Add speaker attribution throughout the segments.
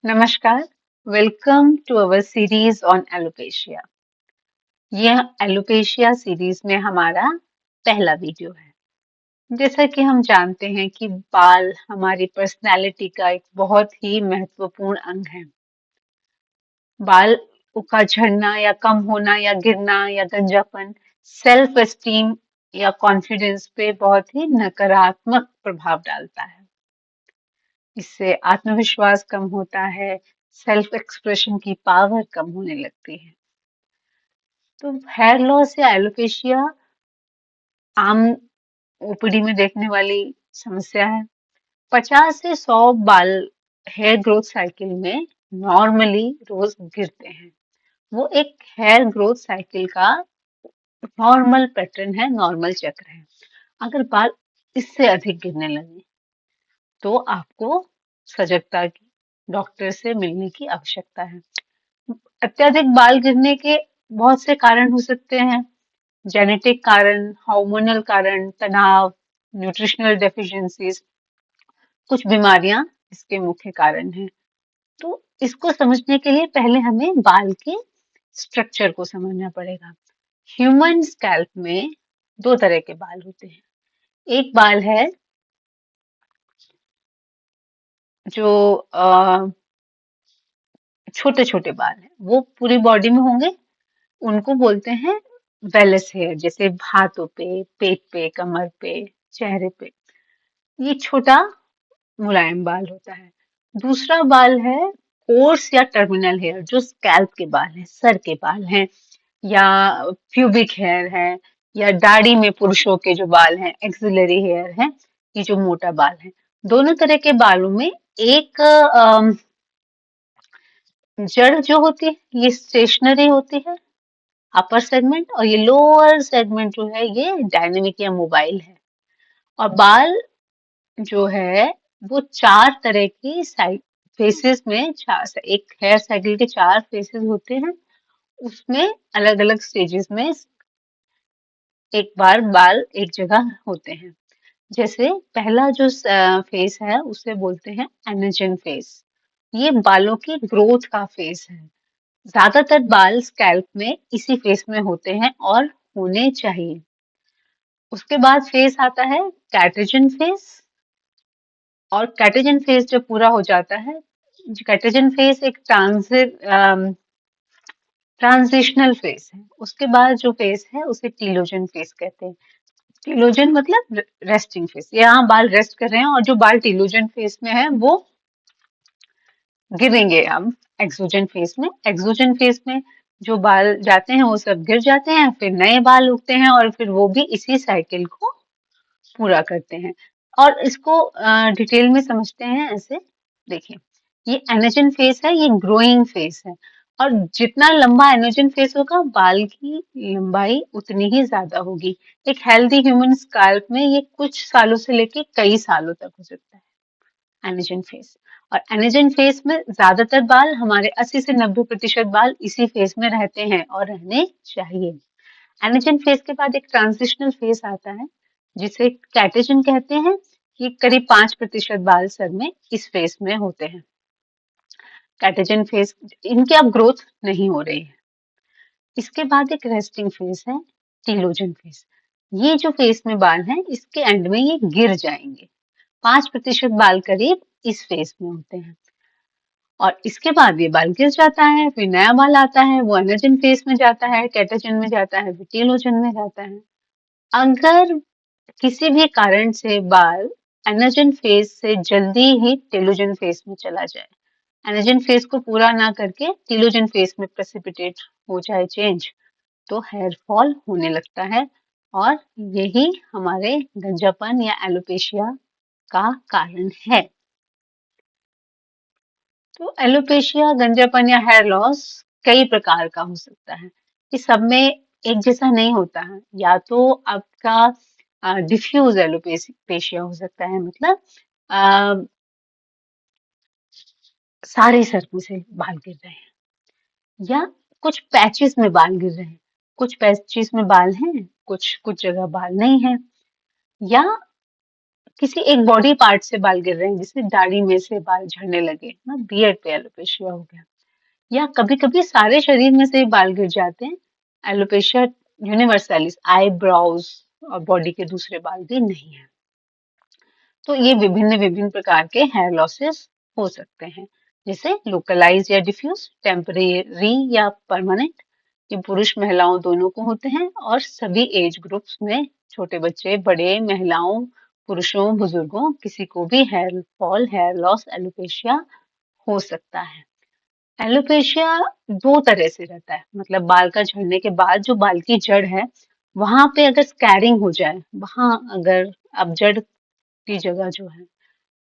Speaker 1: नमस्कार, welcome to our series on alopecia. यह alopecia series में हमारा पहला वीडियो है। जैसा कि हम जानते हैं कि बाल हमारी पर्सनैलिटी का एक बहुत ही महत्वपूर्ण अंग है। बाल का झड़ना या कम होना या गिरना या गंजापन सेल्फ एस्टीम या कॉन्फिडेंस पे बहुत ही नकारात्मक प्रभाव डालता है। इससे आत्मविश्वास कम होता है, सेल्फ एक्सप्रेशन की पावर कम होने लगती है। तो हेयर लॉस या एलोपेशिया आम ओपीडी में देखने वाली समस्या है। 50 से 100 बाल हेयर ग्रोथ साइकिल में नॉर्मली रोज गिरते हैं। वो एक हेयर ग्रोथ साइकिल का नॉर्मल पैटर्न है, नॉर्मल चक्र है। अगर बाल इससे अधिक गिरने लगे तो आपको सजगता की डॉक्टर से मिलने की आवश्यकता है। अत्यधिक बाल गिरने के बहुत से कारण हो सकते हैं। जेनेटिक कारण, हार्मोनल कारण, तनाव, न्यूट्रिशनल डेफिशिएंसीज, कुछ बीमारियां इसके मुख्य कारण हैं। तो इसको समझने के लिए पहले हमें बाल के स्ट्रक्चर को समझना पड़ेगा। ह्यूमन स्कैल्प में दो तरह के बाल होते हैं। एक बाल है जो छोटे छोटे बाल हैं, वो पूरी बॉडी में होंगे। उनको बोलते हैं वेलस हेयर, जैसे हाथों पे, पेट पे, कमर पे, चेहरे पे। ये छोटा मुलायम बाल होता है। दूसरा बाल है कोर्स या टर्मिनल हेयर, जो स्कैल्प के बाल हैं, सर के बाल हैं, या प्यूबिक हेयर है, या दाढ़ी में पुरुषों के जो बाल हैं, एक्सिलरी हेयर है, ये जो मोटा बाल है। दोनों तरह के बालों में एक जड़ जो होती है ये स्टेशनरी होती है, अपर सेगमेंट, और ये लोअर सेगमेंट जो है ये डायनेमिक या मोबाइल है। और बाल जो है वो चार तरह की साइड फेसेस में, चार, एक हेयर साइकिल के चार फेसेस होते हैं। उसमें अलग अलग स्टेजेस में एक बार बाल एक जगह होते हैं। जैसे पहला जो फेस है उसे बोलते हैं एनर्जन फेस। ये बालों की ग्रोथ का फेस है। ज्यादातर बाल स्कैल्प में इसी फेस में होते हैं और होने चाहिए। उसके बाद फेस आता है कैटोजन फेस। और कैटोजन फेज जब पूरा हो जाता है, कैटोजन फेज एक ट्रांजिशनल फेज है। उसके बाद जो फेज है उसे टीलोजन फेज कहते हैं। टीलोजन मतलब रेस्टिंग फेज, यहाँ बाल रेस्ट कर रहे हैं, और जो बाल टीलोजन फेज में है वो गिरेंगे हम एक्सोजन फेज में। एक्सोजन फेज में जो बाल जाते हैं वो सब गिर जाते हैं, फिर नए बाल उगते हैं और फिर वो भी इसी साइकिल को पूरा करते हैं। और इसको डिटेल में समझते हैं ऐसे। देखिए, ये एनर्जन फेस है, ये ग्रोइंग फेस है। और जितना लंबा एनर्जन फेस होगा, बाल की लंबाई उतनी ही ज्यादा होगी। एक हेल्दी ह्यूमन स्कैल्प में ये कुछ सालों से लेके कई सालों तक हो सकता है, एनर्जन फेस। और एनर्जन फेस में ज्यादातर बाल, हमारे 80 से 90% बाल इसी फेस में रहते हैं और रहने चाहिए। एनर्जन फेज के बाद एक ट्रांजिशनल फेज आता है जिसे कैटेजन कहते हैं। ये करीब 5% बाल सर में इस फेज में होते हैं। कैटेजन फेज, इनकी अब ग्रोथ नहीं हो रही है। इसके बाद एक रेस्टिंग फेज है, टीलोजन फेज। ये जो फेज में बाल हैं, इसके एंड में ये गिर जाएंगे। 5% बाल करीब इस फेज में होते हैं। और इसके बाद ये बाल गिर जाता है, फिर नया बाल आता है, वो एनर्जन फेज में जाता है, कैटेजन में जाता है, फिर टीलोजन में जाता है। अगर किसी भी कारण से बाल एनर्जन फेज से जल्दी ही टेलोजन फेज में चला जाए, एनर्जन फेज को पूरा ना करके टेलोजन फेज में प्रेसिपिटेट हो जाए चेंज, तो हेयर फॉल होने लगता है। और यही हमारे गंजापन या एलोपेशिया का कारण है। तो एलोपेशिया, गंजापन या हेयर लॉस कई प्रकार का हो सकता है। इस सब में एक जैसा नहीं होता है। या तो आपका डिफ्यूज एलोपेशिया हो सकता है, मतलब आ, सारे सर में से बाल गिर रहे हैं, या कुछ पैचेस में बाल गिर रहे हैं। कुछ पैचेस में बाल हैं, कुछ कुछ जगह बाल नहीं है। या किसी एक बॉडी पार्ट से बाल गिर रहे हैं, जैसे दाढ़ी में से बाल झड़ने लगे ना, बियर्ड पे एलोपेशिया हो गया। या कभी कभी सारे शरीर में से ही बाल गिर जाते हैं, एलोपेशिया यूनिवर्सैलिस, आईब्रोज और बॉडी के दूसरे बाल भी नहीं है। तो ये विभिन्न विभिन्न प्रकार के हेयर लॉसेस हो सकते हैं, जैसे लोकलाइज या डिफ्यूज, टेम्परेरी या परमानेंट। ये पुरुष महिलाओं दोनों को होते हैं और सभी एज ग्रुप्स में, छोटे बच्चे, बड़े, महिलाओं, पुरुषों, बुजुर्गों, किसी को भी hair fall, hair loss, alopecia हो सकता है। एलोपेशिया दो तरह से रहता है, मतलब बाल का झड़ने के बाद जो बाल की जड़ है वहां पे अगर स्कैरिंग हो जाए, वहां अगर अब जड़ की जगह जो है,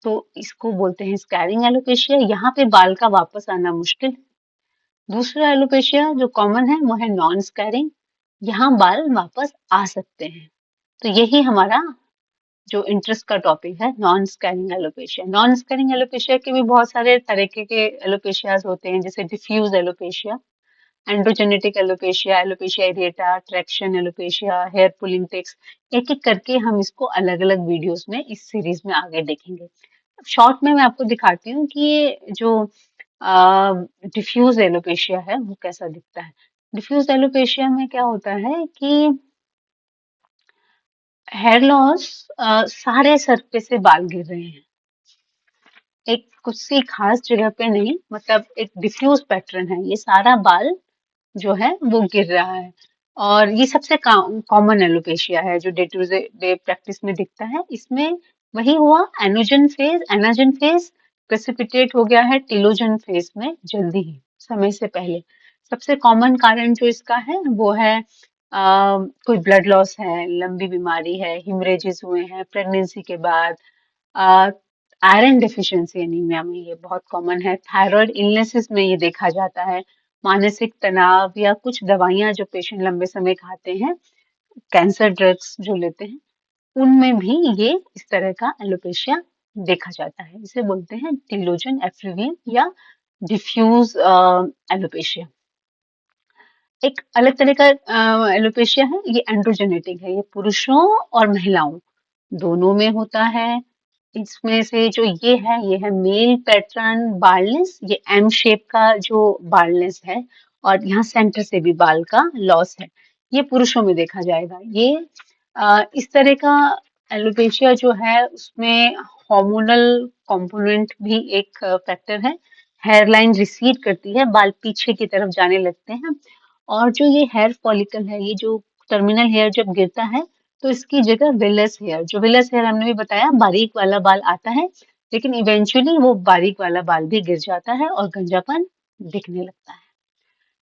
Speaker 1: तो इसको बोलते हैं स्कैरिंग एलोपेशिया। यहाँ पे बाल का वापस आना मुश्किल है। दूसरा एलोपेशिया जो कॉमन है वो है नॉन स्कैरिंग, यहाँ बाल वापस आ सकते हैं। तो यही हमारा जो इंटरेस्ट का टॉपिक है, non scaring alopecia. Non scaring alopecia के भी बहुत सारे तरीके के एलोपेशियाज होते हैं, जैसे diffuse alopecia, androgenetic alopecia, alopecia areata, traction alopecia, hair pulling tics. एक एक करके हम इसको अलग अलग वीडियोस में इस सीरीज में आगे देखेंगे। शॉर्ट में मैं आपको दिखाती हूँ कि ये जो डिफ्यूज एलोपेशिया है वो कैसा दिखता है। डिफ्यूज एलोपेशिया में क्या होता है कि हेयर लॉस, सारे सर पे से बाल गिर रहे हैं, एक कुछ सी खास जगह पे नहीं, मतलब एक डिफ्यूज पैटर्न है, ये सारा बाल जो है वो गिर रहा है। और ये सबसे कॉमन एलोपेशिया है जो डे टू डे प्रैक्टिस में दिखता है। इसमें वही हुआ, एनाजन फेज प्रेसिपिटेट हो गया है टिलोजन फेज में जल्दी ही, समय से पहले। सबसे कॉमन कारण जो इसका है वो है कोई ब्लड लॉस है, लंबी बीमारी है, हिमरेजेस हुए हैं प्रेगनेंसी के बाद, आयरन डेफिशिएंसी एनीमिया में ये बहुत कॉमन है, थायराइड इलनेसेस में ये देखा जाता है, मानसिक तनाव या कुछ दवाइयां जो पेशेंट लंबे समय खाते हैं, कैंसर ड्रग्स जो लेते हैं, उनमें भी ये इस तरह का एलोपेशिया देखा जाता है। इसे बोलते हैं टिलोजन एफ्लुवियम या डिफ्यूज एलोपेशिया। एक अलग तरह का एलोपेशिया है, ये एंड्रोजेनेटिक है, ये पुरुषों और महिलाओं दोनों में होता है। इसमें से जो ये है मेल पैटर्न बालनेस, ये एम शेप का जो बालनेस है, और यहाँ सेंटर से भी बाल का लॉस है, ये पुरुषों में देखा जाएगा। ये इस तरह का एलोपेशिया जो है उसमें हार्मोनल कंपोनेंट भी एक फैक्टर है। हेयरलाइन रिसीड करती है, बाल पीछे की तरफ जाने लगते हैं, और जो ये हेयर फॉलिकल है, ये जो टर्मिनल हेयर जब गिरता है तो इसकी जगह विलस हेयर, जो विलस हेयर हमने भी बताया बारीक वाला बाल आता है, लेकिन इवेंचुअली वो बारीक वाला बाल भी गिर जाता है और गंजापन दिखने लगता है।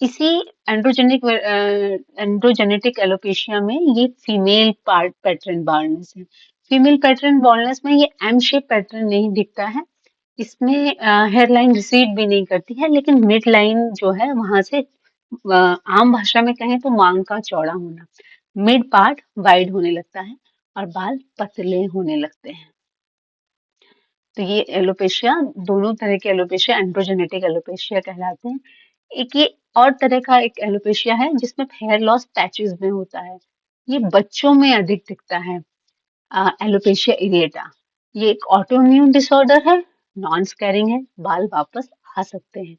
Speaker 1: इसी एंड्रोजेनेटिक एलोपेशिया में ये फीमेल पार्ट पैटर्न बाल्डनेस है। फीमेल पैटर्न बाल्डनेस में ये एम शेप पैटर्न नहीं दिखता है, इसमें हेयर लाइन रिसीड भी नहीं करती है, लेकिन मिड लाइन जो है वहां से आम भाषा में कहें तो मांग का चौड़ा होना, मिड पार्ट वाइड होने लगता है और बाल पतले होने लगते हैं। तो ये एलोपेशिया, दोनों तरह के एलोपेशिया एंड्रोजेनेटिक एलोपेशिया कहलाते हैं। एक ये और तरह का एक एलोपेशिया है जिसमें हेयर लॉस पैचेस में होता है, ये बच्चों में अधिक दिखता है, एलोपेशिया एरिएटा। ये एक ऑटोइम्यून डिसऑर्डर है, नॉन स्कैरिंग है, बाल वापस आ सकते हैं।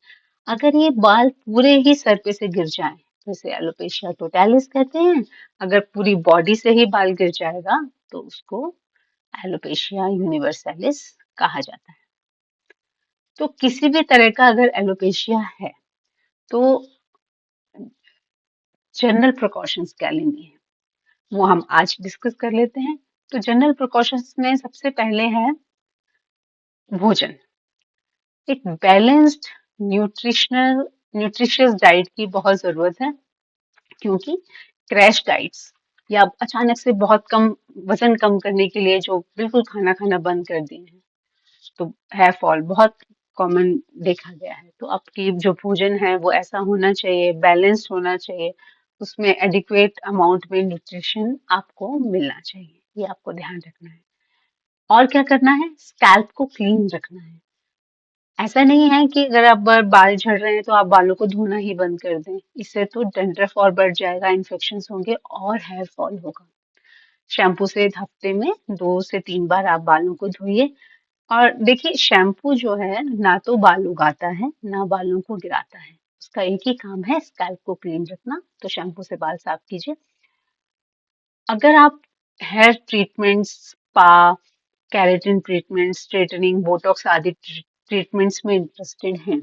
Speaker 1: अगर ये बाल पूरे ही सर पे से गिर जाएं तो इसे एलोपेशिया टोटैलिस कहते हैं। अगर पूरी बॉडी से ही बाल गिर जाएगा तो उसको एलोपेशिया यूनिवर्सैलिस कहा जाता है। तो किसी भी तरह का अगर एलोपेशिया है तो जनरल प्रिकॉशंस क्या लेनी है वो हम आज डिस्कस कर लेते हैं। तो जनरल प्रिकॉशंस में सबसे पहले है भोजन। एक बैलेंस्ड न्यूट्रिशियस डाइट की बहुत जरूरत है, क्योंकि क्रैश डाइट्स या अचानक से बहुत कम वजन कम करने के लिए जो बिल्कुल खाना खाना बंद कर दिए हैं, तो हेयर फॉल बहुत कॉमन देखा गया है। तो आपकी जो भोजन है वो ऐसा होना चाहिए, बैलेंस्ड होना चाहिए, उसमें एडिक्वेट अमाउंट में न्यूट्रिशन आपको मिलना चाहिए, ये आपको ध्यान रखना है। और क्या करना है, स्कैल्प को क्लीन रखना है। ऐसा नहीं है कि अगर आप बाल झड़ रहे हैं तो आप बालों को धोना ही बंद कर दें, इससे तो डैंड्रफ और बढ़ जाएगा, इन्फेक्शंस होंगे और हेयर फॉल होगा। शैम्पू से हफ्ते में 2 से 3 बार आप बालों को धोइए। और देखिए शैम्पू जो है ना तो बाल उगाता है, ना बालों को गिराता है। उसका एक ही काम है स्कैल्प को क्लीन रखना, तो शैम्पू से बाल साफ कीजिए। अगर आप hair treatments, spa, keratin treatment, straightening, Botox आदि ट्रीटमेंट्स में इंटरेस्टेड हैं,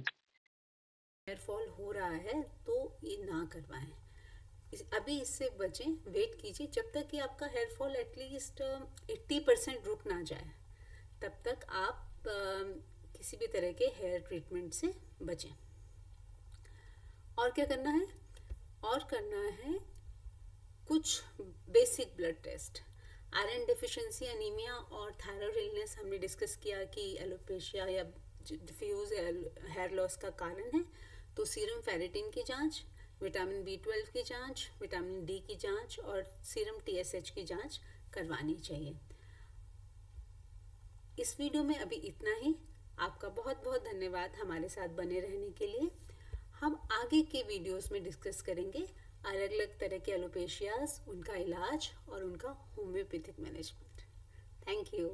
Speaker 2: हेयर फॉल हो रहा है तो ये ना करवाएं। अभी इससे बचें, वेट कीजिए जब तक कि आपका हेयर फॉल एटलीस्ट 80% रुक ना जाए। तब तक आप किसी भी तरह के हेयर ट्रीटमेंट से बचें। और क्या करना है? और करना है कुछ basic blood test. Iron deficiency, anaemia और थायराइड इलनेस हमने डिस्कस किया कि एलोपेशिया या डिफ्यूज हेयर लॉस का कारण है। तो सीरम फेरेटिन की जांच, विटामिन B12 की जांच, विटामिन डी की जांच और सीरम TSH की जांच करवानी चाहिए। इस वीडियो में अभी इतना ही। आपका बहुत बहुत धन्यवाद हमारे साथ बने रहने के लिए। हम आगे के वीडियोस में डिस्कस करेंगे अलग अलग तरह के एलोपेशियाज, उनका इलाज और उनका होम्योपैथिक मैनेजमेंट। Thank you.